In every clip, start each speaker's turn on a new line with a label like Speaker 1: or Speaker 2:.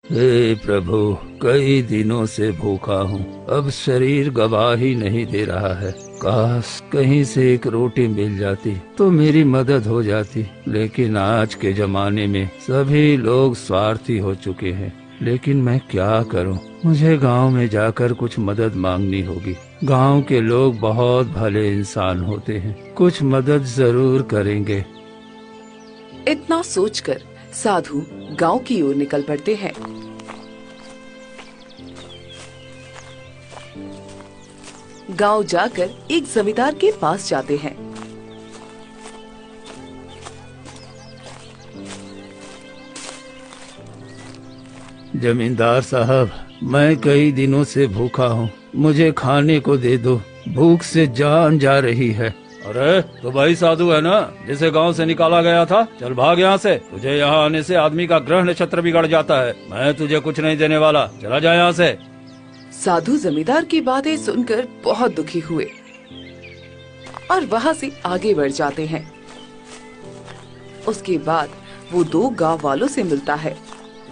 Speaker 1: हे प्रभु, कई दिनों से भूखा हूँ। अब शरीर गवाही नहीं दे रहा है। काश कहीं से एक रोटी मिल जाती तो मेरी मदद हो जाती। लेकिन आज के जमाने में सभी लोग स्वार्थी हो चुके हैं। लेकिन मैं क्या करूँ? मुझे गांव में जाकर कुछ मदद मांगनी होगी। गांव के लोग बहुत भले इंसान होते हैं, कुछ मदद जरूर करेंगे।
Speaker 2: इतना सोचकर साधु गांव की ओर निकल पड़ते हैं। गांव जाकर एक जमींदार के पास जाते हैं।
Speaker 1: जमींदार साहब, मैं कई दिनों से भूखा हूँ, मुझे खाने को दे दो। भूख से जान जा रही है। अरे तो भाई साधु है ना, जिसे गांव से निकाला गया था? चल भाग यहाँ से। तुझे यहाँ आने से आदमी का ग्रह नक्षत्र बिगड़ जाता है। मैं तुझे कुछ नहीं देने वाला, चला जा यहाँ से।
Speaker 2: साधु जमींदार की बातें सुनकर बहुत दुखी हुए और वहाँ से आगे बढ़ जाते हैं। उसके बाद वो दो गांव वालों से मिलता है।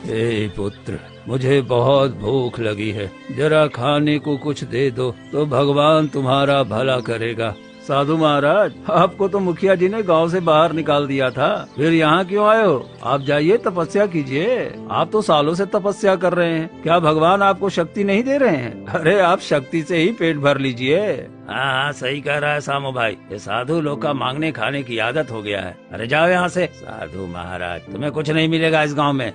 Speaker 1: हे पुत्र, मुझे बहुत भूख लगी है, जरा खाने को कुछ दे दो तो भगवान तुम्हारा भला करेगा। साधु महाराज, आपको तो मुखिया जी ने गांव से बाहर निकाल दिया था, फिर यहाँ क्यों आए हो? आप जाइए तपस्या कीजिए। आप तो सालों से तपस्या कर रहे हैं, क्या भगवान आपको शक्ति नहीं दे रहे हैं? अरे आप शक्ति से ही पेट भर लीजिए। हाँ, सही कह रहा है सामू भाई, ये साधु लोग का मांगने खाने की आदत हो गया है। अरे जाओ यहाँ से। साधु महाराज, तुम्हें कुछ नहीं मिलेगा इस गाँव में।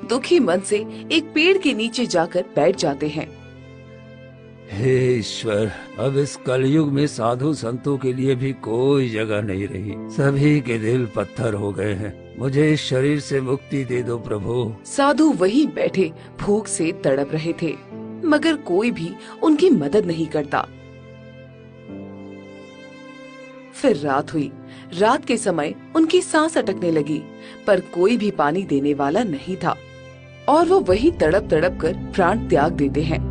Speaker 2: दुखी मन से एक पेड़ के नीचे जाकर बैठ जाते हैं।
Speaker 1: हे ईश्वर, अब इस कलयुग में साधु संतों के लिए भी कोई जगह नहीं रही। सभी के दिल पत्थर हो गए हैं। मुझे इस शरीर से मुक्ति दे दो प्रभु।
Speaker 2: साधु वहीं बैठे भूख से तड़प रहे थे, मगर कोई भी उनकी मदद नहीं करता। फिर रात हुई। रात के समय उनकी सांस अटकने लगी, पर कोई भी पानी देने वाला नहीं था और वो वहीं तड़प तड़प कर प्राण त्याग देते हैं।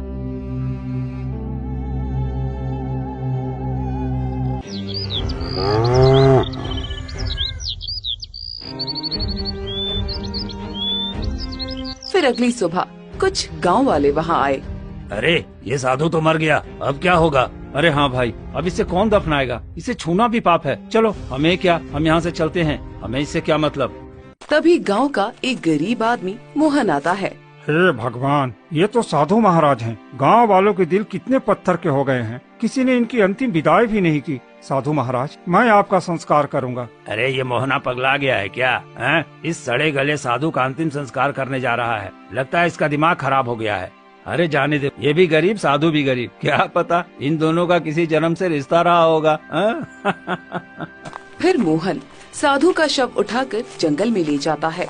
Speaker 2: फिर अगली सुबह कुछ गांव वाले वहां आए।
Speaker 1: अरे ये साधु तो मर गया, अब क्या होगा? अरे हाँ भाई, अब इसे कौन दफनाएगा? इसे छूना भी पाप है। चलो, हमें क्या, हम यहाँ से चलते हैं, हमें इससे क्या मतलब।
Speaker 2: तभी गांव का एक गरीब आदमी मोहन आता है।
Speaker 3: हे भगवान, ये तो साधु महाराज हैं। गांव वालों के दिल कितने पत्थर के हो गए हैं, किसी ने इनकी अंतिम विदाई भी नहीं की। साधु महाराज, मैं आपका संस्कार करूंगा।
Speaker 1: अरे ये मोहना पगला गया है क्या? हैं? इस सड़े गले साधु का अंतिम संस्कार करने जा रहा है। लगता है इसका दिमाग खराब हो गया है। अरे जाने दे, ये भी गरीब, साधु भी गरीब, क्या पता इन दोनों का किसी जन्म से रिश्ता रहा होगा।
Speaker 2: फिर मोहन साधु का शव उठाकर जंगल में ले जाता है।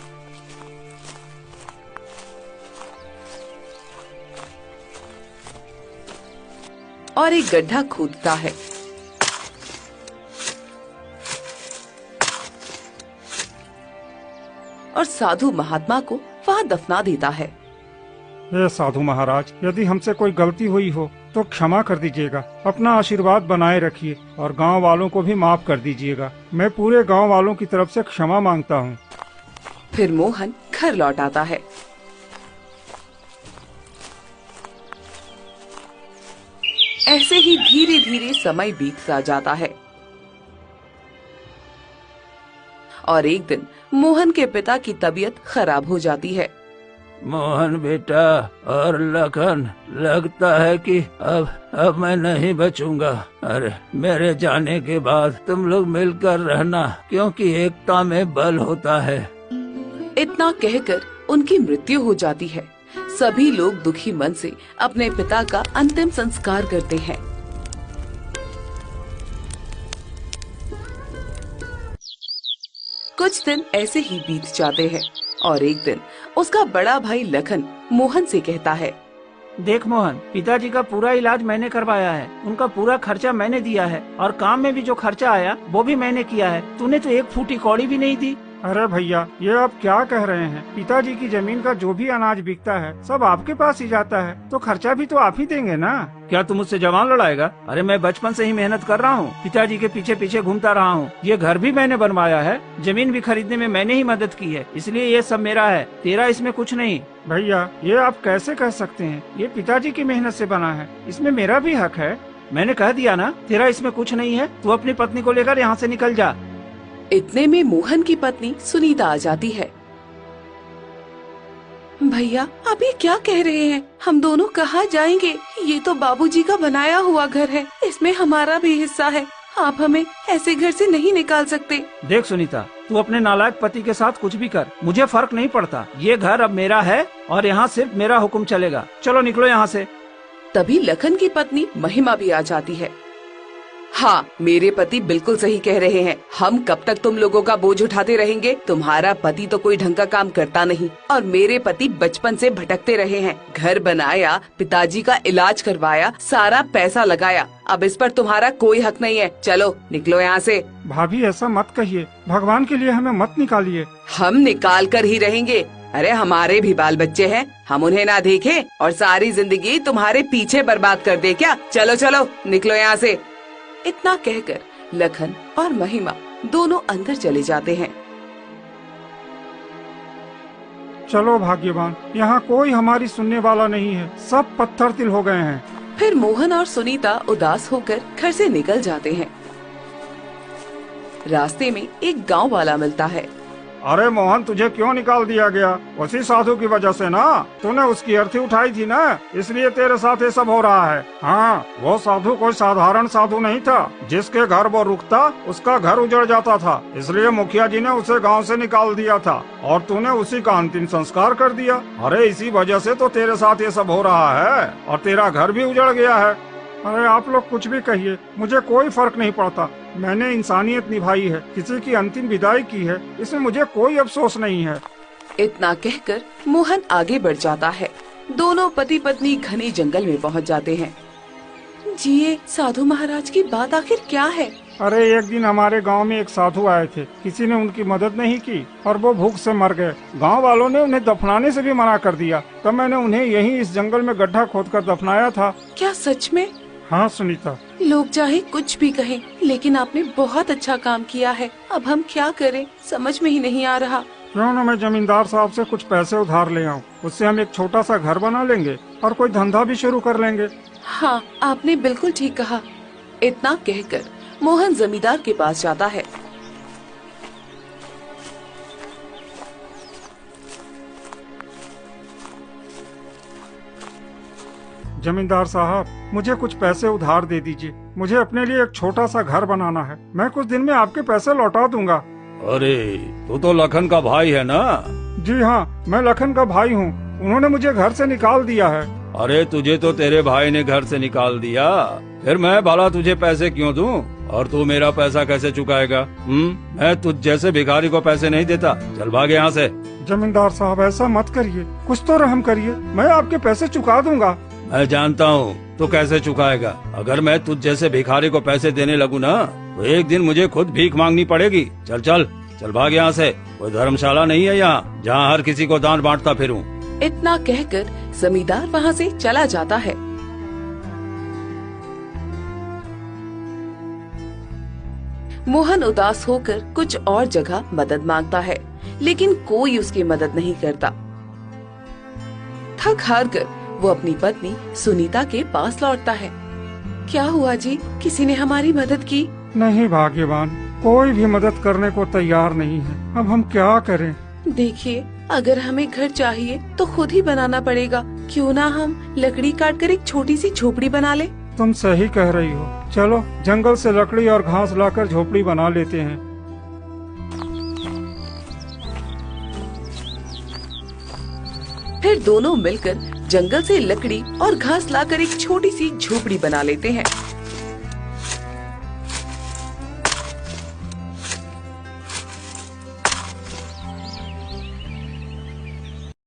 Speaker 2: और एक गड्ढा खोदता है। और साधु महात्मा को वहां दफना देता है।
Speaker 3: हे साधु महाराज, यदि हमसे कोई गलती हुई हो तो क्षमा कर दीजिएगा। अपना आशीर्वाद बनाए रखिए और गांव वालों को भी माफ कर दीजिएगा। मैं पूरे गांव वालों की तरफ से क्षमा मांगता हूँ।
Speaker 2: फिर मोहन घर लौट आता है। ऐसे ही धीरे धीरे समय बीतता जाता है और एक दिन मोहन के पिता की तबीयत खराब हो जाती है।
Speaker 1: मोहन बेटा और लखन, लगता है कि अब मैं नहीं बचूंगा। अरे मेरे जाने के बाद तुम लोग मिलकर रहना, क्योंकि एकता में बल होता है।
Speaker 2: इतना कहकर उनकी मृत्यु हो जाती है। सभी लोग दुखी मन से अपने पिता का अंतिम संस्कार करते हैं। कुछ दिन ऐसे ही बीत जाते हैं और एक दिन उसका बड़ा भाई लखन मोहन से कहता है,
Speaker 4: देख मोहन, पिताजी का पूरा इलाज मैंने करवाया है, उनका पूरा खर्चा मैंने दिया है और काम में भी जो खर्चा आया वो भी मैंने किया है। तूने तो एक फूटी कौड़ी भी नहीं दी।
Speaker 3: अरे भैया, ये आप क्या कह रहे हैं? पिताजी की जमीन का जो भी अनाज बिकता है सब आपके पास ही जाता है, तो खर्चा भी तो आप ही देंगे ना?
Speaker 4: क्या तुम मुझसे जवान लड़ाएगा? अरे मैं बचपन से ही मेहनत कर रहा हूँ, पिताजी के पीछे पीछे घूमता रहा हूँ। ये घर भी मैंने बनवाया है, जमीन भी खरीदने में मैंने ही मदद की है, इसलिए ये सब मेरा है, तेरा इसमें कुछ नहीं।
Speaker 3: भैया, ये आप कैसे कह सकते हैं? ये पिताजी की मेहनत से बना है, इसमें मेरा भी हक है।
Speaker 4: मैंने कह दिया ना, तेरा इसमें कुछ नहीं है। तू अपनी पत्नी को लेकर यहाँ से निकल जा।
Speaker 2: इतने में मोहन की पत्नी सुनीता आ जाती है। भैया, आप ये क्या कह रहे हैं? हम दोनों कहाँ जाएंगे? ये तो बाबूजी का बनाया हुआ घर है, इसमें हमारा भी हिस्सा है। आप हमें ऐसे घर से नहीं निकाल सकते।
Speaker 4: देख सुनीता, तू अपने नालायक पति के साथ कुछ भी कर, मुझे फर्क नहीं पड़ता। ये घर अब मेरा है और यहाँ सिर्फ मेरा हुक्म चलेगा। चलो निकलो यहाँ से।
Speaker 2: तभी लखन की पत्नी महिमा भी आ जाती है। हाँ, मेरे पति बिल्कुल सही कह रहे हैं। हम कब तक तुम लोगों का बोझ उठाते रहेंगे? तुम्हारा पति तो कोई ढंग का काम करता नहीं और मेरे पति बचपन से भटकते रहे हैं। घर बनाया, पिताजी का इलाज करवाया, सारा पैसा लगाया। अब इस पर तुम्हारा कोई हक नहीं है। चलो निकलो यहाँ से।
Speaker 3: भाभी, ऐसा मत कहिए, भगवान के लिए हमें मत निकालिए।
Speaker 2: हम निकाल कर ही रहेंगे। अरे हमारे भी बाल बच्चे हैं, हम उन्हें ना देखें और सारी जिंदगी तुम्हारे पीछे बर्बाद कर दे क्या? चलो चलो निकलो यहाँ से। इतना कहकर लखन और महिमा दोनों अंदर चले जाते हैं।
Speaker 3: चलो भाग्यवान, यहाँ कोई हमारी सुनने वाला नहीं है, सब पत्थर तिल हो गए हैं।
Speaker 2: फिर मोहन और सुनीता उदास होकर घर से निकल जाते हैं। रास्ते में एक गांव वाला मिलता है।
Speaker 3: अरे मोहन, तुझे क्यों निकाल दिया गया? उसी साधु की वजह से ना? तूने उसकी अर्थी उठाई थी ना, इसलिए तेरे साथ ये सब हो रहा है। हाँ, वो साधु कोई साधारण साधु नहीं था। जिसके घर वो रुकता उसका घर उजड़ जाता था, इसलिए मुखिया जी ने उसे गांव से निकाल दिया था और तूने उसी का अंतिम संस्कार कर दिया। अरे इसी वजह से तो तेरे साथ ये सब हो रहा है और तेरा घर भी उजड़ गया है। अरे आप लोग कुछ भी कहिए, मुझे कोई फर्क नहीं पड़ता। मैंने इंसानियत निभाई है, किसी की अंतिम विदाई की है, इसमें मुझे कोई अफसोस नहीं है।
Speaker 2: इतना कहकर मोहन आगे बढ़ जाता है। दोनों पति पत्नी घने जंगल में पहुंच जाते हैं। जी, ये साधु महाराज की बात आखिर क्या है?
Speaker 3: अरे एक दिन हमारे गांव में एक साधु आए थे, किसी ने उनकी मदद नहीं की और वो भूख से मर गए। गांव वालों ने उन्हें दफनाने से भी मना कर दिया, तब मैंने उन्हें यहीं इस जंगल में गड्ढा खोदकर दफनाया था।
Speaker 2: क्या सच में?
Speaker 3: हाँ सुनीता।
Speaker 2: लोग चाहे कुछ भी कहें, लेकिन आपने बहुत अच्छा काम किया है। अब हम क्या करें, समझ में ही नहीं आ रहा।
Speaker 3: क्यों न मैं जमींदार साहब से कुछ पैसे उधार ले आऊं, उससे हम एक छोटा सा घर बना लेंगे और कोई धंधा भी शुरू कर लेंगे।
Speaker 2: हाँ, आपने बिल्कुल ठीक कहा। इतना कहकर मोहन जमींदार के पास जाता है।
Speaker 3: जमींदार साहब, मुझे कुछ पैसे उधार दे दीजिए। मुझे अपने लिए एक छोटा सा घर बनाना है। मैं कुछ दिन में आपके पैसे लौटा दूंगा।
Speaker 1: अरे तू तो लखन का भाई है ना?
Speaker 3: जी हाँ, मैं लखन का भाई हूँ। उन्होंने मुझे घर से निकाल दिया है।
Speaker 1: अरे तुझे तो तेरे भाई ने घर से निकाल दिया, फिर मैं भला तुझे पैसे क्यों दूं? और तू मेरा पैसा कैसे चुकाएगा? मैं तुझ जैसे भिखारी को पैसे नहीं देता। चल भाग यहाँ से।
Speaker 3: जमींदार साहब, ऐसा मत करिए, कुछ तो रहम करिए। मैं आपके पैसे चुका दूंगा।
Speaker 1: मैं जानता हूँ तू कैसे चुकाएगा। अगर मैं तुझ जैसे भिखारी को पैसे देने लगूँ ना, तो एक दिन मुझे खुद भीख मांगनी पड़ेगी। चल चल चल भाग यहाँ से। कोई धर्मशाला नहीं है यहाँ जहाँ हर किसी को दान बांटता फिरूं।
Speaker 2: इतना कहकर जमींदार वहाँ से चला जाता है। मोहन उदास होकर कुछ और जगह मदद मांगता है, लेकिन कोई उसकी मदद नहीं करता। थक हार कर वो अपनी पत्नी सुनीता के पास लौटता है। क्या हुआ जी, किसी ने हमारी मदद की?
Speaker 3: नहीं भाग्यवान, कोई भी मदद करने को तैयार नहीं है। अब हम क्या करें?
Speaker 2: देखिए, अगर हमें घर चाहिए तो खुद ही बनाना पड़ेगा। क्यों ना हम लकड़ी काट कर एक छोटी सी झोपड़ी बना ले?
Speaker 3: तुम सही कह रही हो। चलो जंगल से लकड़ी और घास लाकर झोपड़ी बना लेते हैं।
Speaker 2: फिर दोनों मिलकर जंगल से लकड़ी और घास लाकर एक छोटी सी झोपड़ी बना लेते हैं।